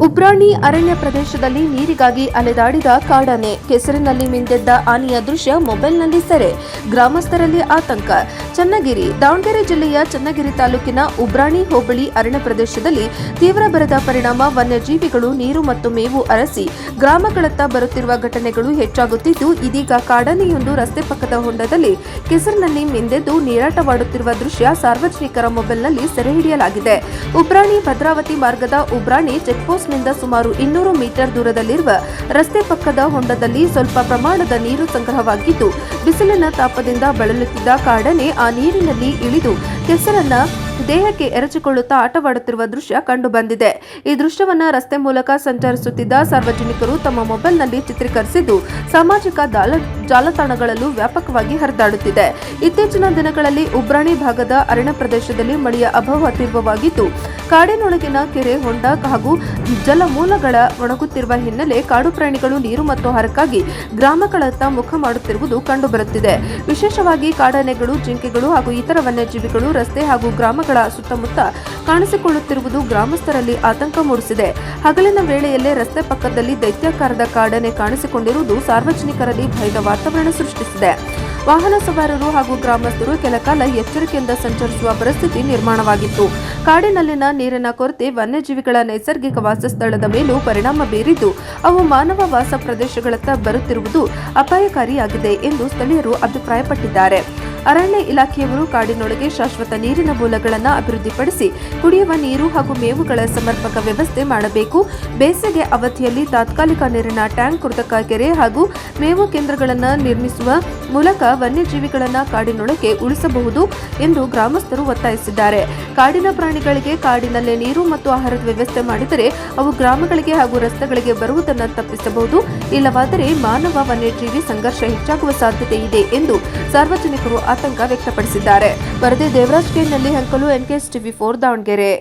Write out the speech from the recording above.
ಉಬ್ರಾಣಿ ಅರಣ್ಯ ಪ್ರದೇಶದಲ್ಲಿ ನೀರಿಗಾಗಿ ಅಲೆದಾಡಿದ ಕಾಡಾನೆ, ಕೆಸರಿನಲ್ಲಿ ಮಿಂದೆದ್ದ ಆನೆಯ ದೃಶ್ಯ ಮೊಬೈಲ್ನಲ್ಲಿ ಸೆರೆ, ಗ್ರಾಮಸ್ಥರಲ್ಲಿ ಆತಂಕ. ಚನ್ನಗಿರಿ, ದಾವಣಗೆರೆ ಜಿಲ್ಲೆಯ ಚನ್ನಗಿರಿ ತಾಲೂಕಿನ ಉಬ್ರಾಣಿ ಹೋಬಳಿ ಅರಣ್ಯ ಪ್ರದೇಶದಲ್ಲಿ ತೀವ್ರ ಬರದ ಪರಿಣಾಮ ವನ್ಯಜೀವಿಗಳು ನೀರು ಮತ್ತು ಮೇವು ಅರಸಿ ಗ್ರಾಮಗಳತ್ತ ಬರುತ್ತಿರುವ ಘಟನೆಗಳು ಹೆಚ್ಚಾಗುತ್ತಿದ್ದು, ಇದೀಗ ಕಾಡಾನೆಯೊಂದು ರಸ್ತೆ ಪಕ್ಕದ ಹೊಂಡದಲ್ಲಿ ಕೆಸರಿನಲ್ಲಿ ಮಿಂದೆದ್ದು ನೀರಾಟವಾಡುತ್ತಿರುವ ದೃಶ್ಯ ಸಾರ್ವಜನಿಕರ ಮೊಬೈಲ್ನಲ್ಲಿ ಸೆರೆ ಹಿಡಿಯಲಾಗಿದೆ. ಉಬ್ರಾಣಿ ಭದ್ರಾವತಿ ಮಾರ್ಗದ ಉಬ್ರಾಣಿ ಚೆಕ್ಪೋಸ್ಟ್ ನಿಂದ ಸುಮಾರು 200 ಮೀಟರ್ ದೂರದಲ್ಲಿರುವ ರಸ್ತೆ ಪಕ್ಕದ ಹೊಂಡದಲ್ಲಿ ಸ್ವಲ್ಪ ಪ್ರಮಾಣದ ನೀರು ಸಂಗ್ರಹವಾಗಿದ್ದು, ಬಿಸಿಲಿನ ತಾಪದಿಂದ ಬಳಲುತ್ತಿದ್ದ ಕಾಡಾನೆ ಆ ನೀರಿನಲ್ಲಿ ಇಳಿದು ಕೆಸರನ್ನ ದೇಹಕ್ಕೆ ಎರಚಿಕೊಳ್ಳುತ್ತಾ ಆಟವಾಡುತ್ತಿರುವ ದೃಶ್ಯ ಕಂಡುಬಂದಿದೆ. ಈ ದೃಶ್ಯವನ್ನ ರಸ್ತೆ ಮೂಲಕ ಸಂಚರಿಸುತ್ತಿದ್ದ ಸಾರ್ವಜನಿಕರು ತಮ್ಮ ಮೊಬೈಲ್ನಲ್ಲಿ ಚಿತ್ರೀಕರಿಸಿದ್ದು ಸಾಮಾಜಿಕ ಜಾಲತಾಣಗಳಲ್ಲೂ ವ್ಯಾಪಕವಾಗಿ ಹರಿದಾಡುತ್ತಿದೆ. ಇತ್ತೀಚಿನ ದಿನಗಳಲ್ಲಿ ಉಬ್ರಾಣಿ ಭಾಗದ ಅರಣ್ಯ ಪ್ರದೇಶದಲ್ಲಿ ಮಳೆಯ ಅಭಾವ ತೀವ್ರವಾಗಿದ್ದು, ಕಾಡಿನೊಳಗಿನ ಕೆರೆ, ಹೊಂಡ ಹಾಗೂ ಜಲಮೂಲಗಳ ಒಣಗುತ್ತಿರುವ ಹಿನ್ನೆಲೆ ಕಾಡು ಪ್ರಾಣಿಗಳು ನೀರು ಮತ್ತು ಆಹಾರಕ್ಕಾಗಿ ಗ್ರಾಮಗಳತ್ತ ಮುಖ ಮಾಡುತ್ತಿರುವುದು ಕಂಡುಬರುತ್ತಿದೆ. ವಿಶೇಷವಾಗಿ ಕಾಡಾನೆಗಳು, ಜಿಂಕೆಗಳು ಹಾಗೂ ಇತರ ವನ್ಯಜೀವಿಗಳು ರಸ್ತೆ ಹಾಗೂ ಗ್ರಾಮಗಳ ಸುತ್ತಮುತ್ತ ಕಾಣಿಸಿಕೊಳ್ಳುತ್ತಿರುವುದು ಗ್ರಾಮಸ್ಥರಲ್ಲಿ ಆತಂಕ ಮೂಡಿಸಿದೆ. ಹಗಲಿನ ವೇಳೆಯಲ್ಲೇ ರಸ್ತೆ ಪಕ್ಕದಲ್ಲಿ ದೈತ್ಯಾಕಾರದ ಕಾಡಾನೆ ಕಾಣಿಸಿಕೊಂಡಿರುವುದು ಸಾರ್ವಜನಿಕರಲ್ಲಿ ಭಯದ ವಾತಾವರಣ ಸೃಷ್ಟಿಸಿದೆ. ವಾಹನ ಸವಾರರು ಹಾಗೂ ಗ್ರಾಮಸ್ಥರು ಕೆಲಕಾಲ ಎಚ್ಚರಿಕೆಯಿಂದ ಸಂಚರಿಸುವ ಪರಿಸ್ಥಿತಿ ನಿರ್ಮಾಣವಾಗಿತ್ತು. ಕಾಡಿನಲ್ಲಿನ ನೀರಿನ ಕೊರತೆ ವನ್ಯಜೀವಿಗಳ ನೈಸರ್ಗಿಕ ವಾಸಸ್ಥಳದ ಮೇಲೂ ಪರಿಣಾಮ ಬೀರಿದ್ದು, ಅವು ಮಾನವ ವಾಸ ಪ್ರದೇಶಗಳತ್ತ ಬರುತ್ತಿರುವುದು ಅಪಾಯಕಾರಿಯಾಗಿದೆ ಎಂದು ಸ್ಥಳೀಯರು ಅಭಿಪ್ರಾಯಪಟ್ಟಿದ್ದಾರೆ. ಅರಣ್ಯ ಇಲಾಖೆಯವರು ಕಾಡಿನೊಳಗೆ ಶಾಶ್ವತ ನೀರಿನ ಮೂಲಗಳನ್ನು ಅಭಿವೃದ್ಧಿಪಡಿಸಿ ಕುಡಿಯುವ ನೀರು ಹಾಗೂ ಮೇವುಗಳ ಸಮರ್ಪಕ ವ್ಯವಸ್ಥೆ ಮಾಡಬೇಕು. ಬೇಸಿಗೆ ಅವಧಿಯಲ್ಲಿ ತಾತ್ಕಾಲಿಕ ನೀರಿನ ಟ್ಯಾಂಕ್, ಕೃತಕ ಕೆರೆ ಹಾಗೂ ಮೇವು ಕೇಂದ್ರಗಳನ್ನು ನಿರ್ಮಿಸುವ ಮೂಲಕ ವನ್ಯಜೀವಿಗಳನ್ನು ಕಾಡಿನೊಳಗೆ ಉಳಿಸಬಹುದು ಎಂದು ಗ್ರಾಮಸ್ಥರು ಒತ್ತಾಯಿಸಿದ್ದಾರೆ. ಕಾಡಿನ ಪ್ರಾಣಿಗಳಿಗೆ ಕಾಡಿನಲ್ಲೇ ನೀರು ಮತ್ತು ಆಹಾರದ ವ್ಯವಸ್ಥೆ ಮಾಡಿದರೆ ಅವು ಗ್ರಾಮಗಳಿಗೆ ಹಾಗೂ ರಸ್ತೆಗಳಿಗೆ ಬರುವುದನ್ನು ತಪ್ಪಿಸಬಹುದು. ಇಲ್ಲವಾದರೆ ಮಾನವ ವನ್ಯಜೀವಿ ಸಂಘರ್ಷ ಹೆಚ್ಚಾಗುವ ಸಾಧ್ಯತೆ ಇದೆ ಎಂದು ಸಾರ್ವಜನಿಕರು ಆತಂಕ ವ್ಯಕ್ತಪಡಿಸಿದ್ದಾರೆ. ವರದಿ ದೇವರಾಜ್ ಕೆ. ನಲ್ಲಿ ಹಂಕಲು, NKS TV4 ದಾವಣಗೆರೆ.